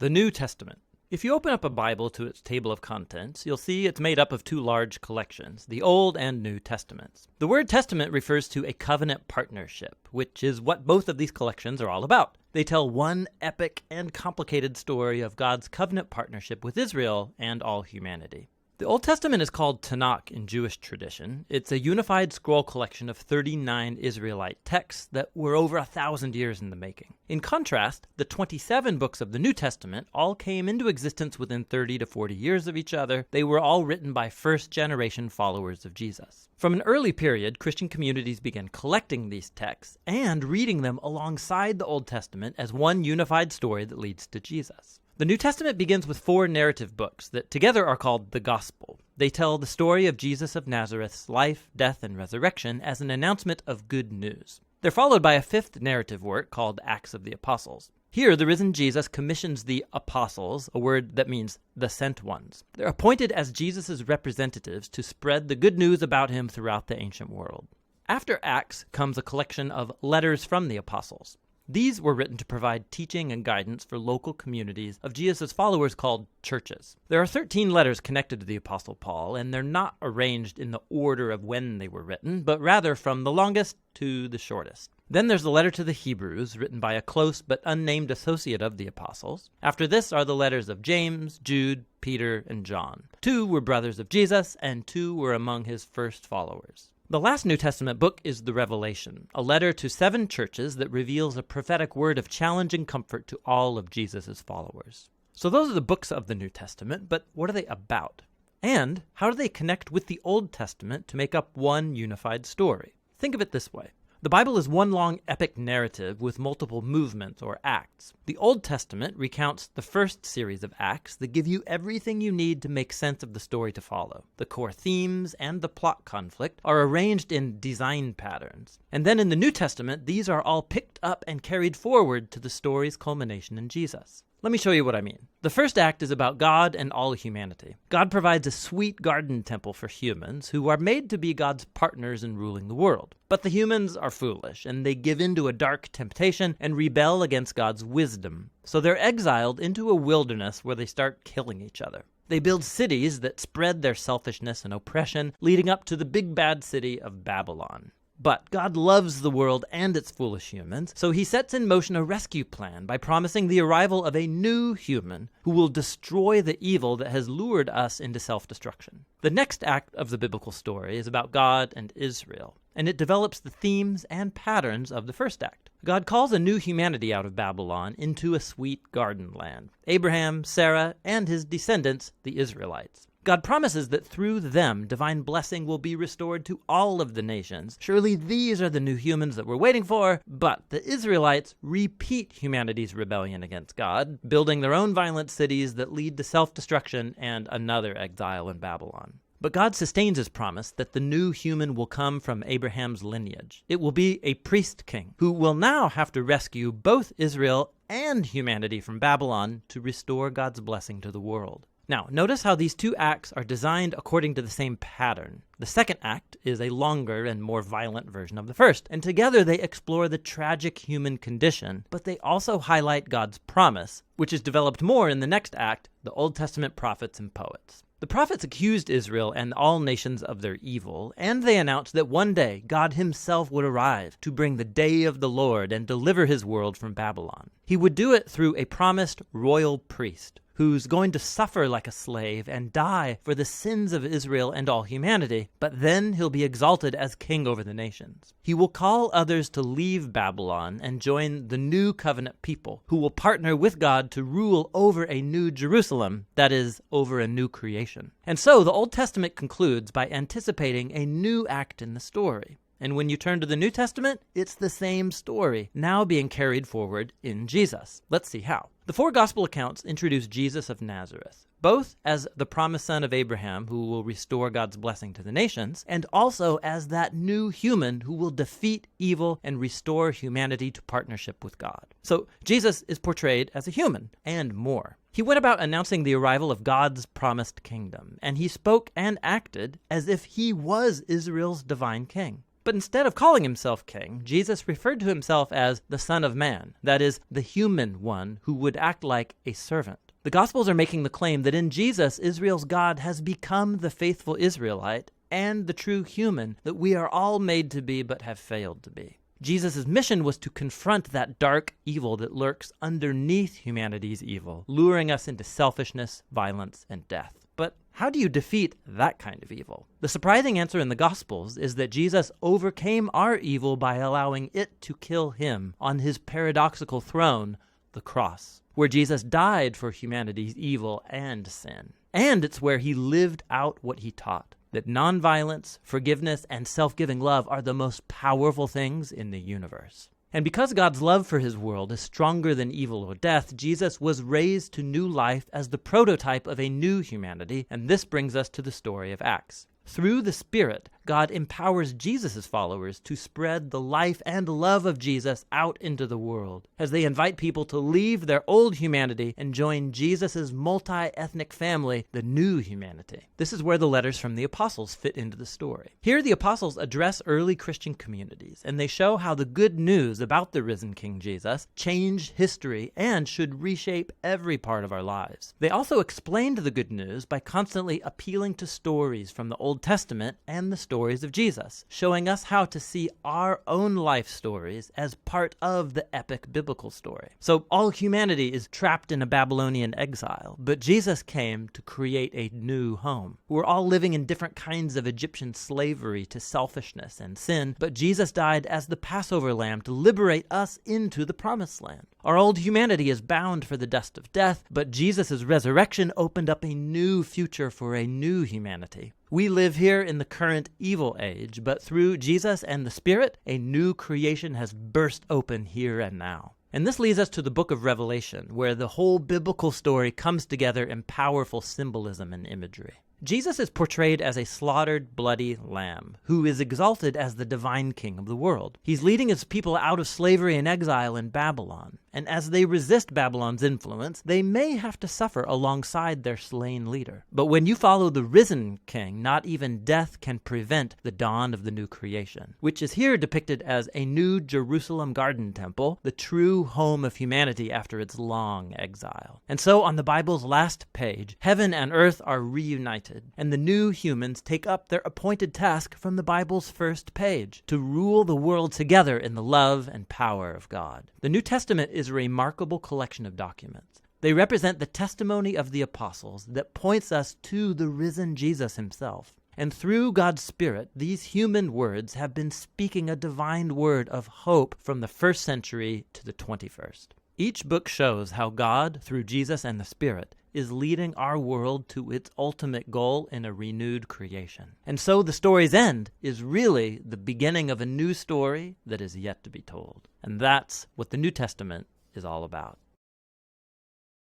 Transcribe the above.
The New Testament. If you open up a Bible to its table of contents, you'll see it's made up of two large collections, the Old and New Testaments. The word testament refers to a covenant partnership, which is what both of these collections are all about. They tell one epic and complicated story of God's covenant partnership with Israel and all humanity. The Old Testament is called Tanakh in Jewish tradition. It's a unified scroll collection of 39 Israelite texts that were over 1,000 years in the making. In contrast, the 27 books of the New Testament all came into existence within 30 to 40 years of each other. They were all written by first-generation followers of Jesus. From an early period, Christian communities began collecting these texts and reading them alongside the Old Testament as one unified story that leads to Jesus. The New Testament begins with 4 narrative books that together are called the Gospel. They tell the story of Jesus of Nazareth's life, death, and resurrection as an announcement of good news. They're followed by a 5th narrative work called Acts of the Apostles. Here, the risen Jesus commissions the apostles, a word that means the sent ones. They're appointed as Jesus' representatives to spread the good news about him throughout the ancient world. After Acts comes a collection of letters from the apostles. These were written to provide teaching and guidance for local communities of Jesus' followers called churches. There are 13 letters connected to the Apostle Paul, and they're not arranged in the order of when they were written, but rather from the longest to the shortest. Then there's the letter to the Hebrews, written by a close but unnamed associate of the apostles. After this are the letters of James, Jude, Peter, and John. 2 were brothers of Jesus, and 2 were among his first followers. The last New Testament book is the Revelation, a letter to 7 churches that reveals a prophetic word of challenge and comfort to all of Jesus' followers. So those are the books of the New Testament, but what are they about? And how do they connect with the Old Testament to make up one unified story? Think of it this way. The Bible is one long epic narrative with multiple movements or acts. The Old Testament recounts the first series of acts that give you everything you need to make sense of the story to follow. The core themes and the plot conflict are arranged in design patterns. And then in the New Testament, these are all picked up and carried forward to the story's culmination in Jesus. Let me show you what I mean. The first act is about God and all humanity. God provides a sweet garden temple for humans who are made to be God's partners in ruling the world. But the humans are foolish, and they give in to a dark temptation and rebel against God's wisdom. So they're exiled into a wilderness where they start killing each other. They build cities that spread their selfishness and oppression, leading up to the big bad city of Babylon. But God loves the world and its foolish humans, so he sets in motion a rescue plan by promising the arrival of a new human who will destroy the evil that has lured us into self-destruction. The next act of the biblical story is about God and Israel, and it develops the themes and patterns of the first act. God calls a new humanity out of Babylon into a sweet garden land. Abraham, Sarah, and his descendants, the Israelites. God promises that through them, divine blessing will be restored to all of the nations. Surely these are the new humans that we're waiting for, but the Israelites repeat humanity's rebellion against God, building their own violent cities that lead to self-destruction and another exile in Babylon. But God sustains his promise that the new human will come from Abraham's lineage. It will be a priest king who will now have to rescue both Israel and humanity from Babylon to restore God's blessing to the world. Now, notice how these 2 acts are designed according to the same pattern. The second act is a longer and more violent version of the first, and together they explore the tragic human condition, but they also highlight God's promise, which is developed more in the next act, the Old Testament prophets and poets. The prophets accused Israel and all nations of their evil, and they announced that one day God himself would arrive to bring the day of the Lord and deliver his world from Babylon. He would do it through a promised royal priest who's going to suffer like a slave and die for the sins of Israel and all humanity, but then he'll be exalted as king over the nations. He will call others to leave Babylon and join the new covenant people who will partner with God to rule over a new Jerusalem, that is, over a new creation. And so the Old Testament concludes by anticipating a new act in the story. And when you turn to the New Testament, it's the same story, now being carried forward in Jesus. Let's see how. The 4 gospel accounts introduce Jesus of Nazareth, both as the promised son of Abraham who will restore God's blessing to the nations, and also as that new human who will defeat evil and restore humanity to partnership with God. So Jesus is portrayed as a human, and more. He went about announcing the arrival of God's promised kingdom, and he spoke and acted as if he was Israel's divine king. But instead of calling himself king, Jesus referred to himself as the Son of Man, that is, the human one who would act like a servant. The Gospels are making the claim that in Jesus, Israel's God has become the faithful Israelite and the true human that we are all made to be but have failed to be. Jesus' mission was to confront that dark evil that lurks underneath humanity's evil, luring us into selfishness, violence, and death. But how do you defeat that kind of evil? The surprising answer in the Gospels is that Jesus overcame our evil by allowing it to kill him on his paradoxical throne, the cross, where Jesus died for humanity's evil and sin. And it's where he lived out what he taught, that nonviolence, forgiveness, and self-giving love are the most powerful things in the universe. And because God's love for his world is stronger than evil or death, Jesus was raised to new life as the prototype of a new humanity, and this brings us to the story of Acts. Through the Spirit, God empowers Jesus' followers to spread the life and love of Jesus out into the world as they invite people to leave their old humanity and join Jesus' multi-ethnic family, the new humanity. This is where the letters from the apostles fit into the story. Here the apostles address early Christian communities, and they show how the good news about the risen King Jesus changed history and should reshape every part of our lives. They also explained the good news by constantly appealing to stories from the Old Testament and the stories of Jesus, showing us how to see our own life stories as part of the epic biblical story. So all humanity is trapped in a Babylonian exile, but Jesus came to create a new home. We're all living in different kinds of Egyptian slavery to selfishness and sin, but Jesus died as the Passover lamb to liberate us into the promised land. Our old humanity is bound for the dust of death, but Jesus' resurrection opened up a new future for a new humanity. We live here in the current evil age, but through Jesus and the Spirit, a new creation has burst open here and now. And this leads us to the book of Revelation, where the whole biblical story comes together in powerful symbolism and imagery. Jesus is portrayed as a slaughtered, bloody lamb, who is exalted as the divine king of the world. He's leading his people out of slavery and exile in Babylon, and as they resist Babylon's influence, they may have to suffer alongside their slain leader. But when you follow the risen king, not even death can prevent the dawn of the new creation, which is here depicted as a new Jerusalem garden temple, the true home of humanity after its long exile. And so on the Bible's last page, heaven and earth are reunited, and the new humans take up their appointed task from the Bible's first page, to rule the world together in the love and power of God. The New Testament is a remarkable collection of documents. They represent the testimony of the apostles that points us to the risen Jesus himself. And through God's Spirit, these human words have been speaking a divine word of hope from the first century to the 21st. Each book shows how God, through Jesus and the Spirit, is leading our world to its ultimate goal in a renewed creation. And so the story's end is really the beginning of a new story that is yet to be told. And that's what the New Testament is all about.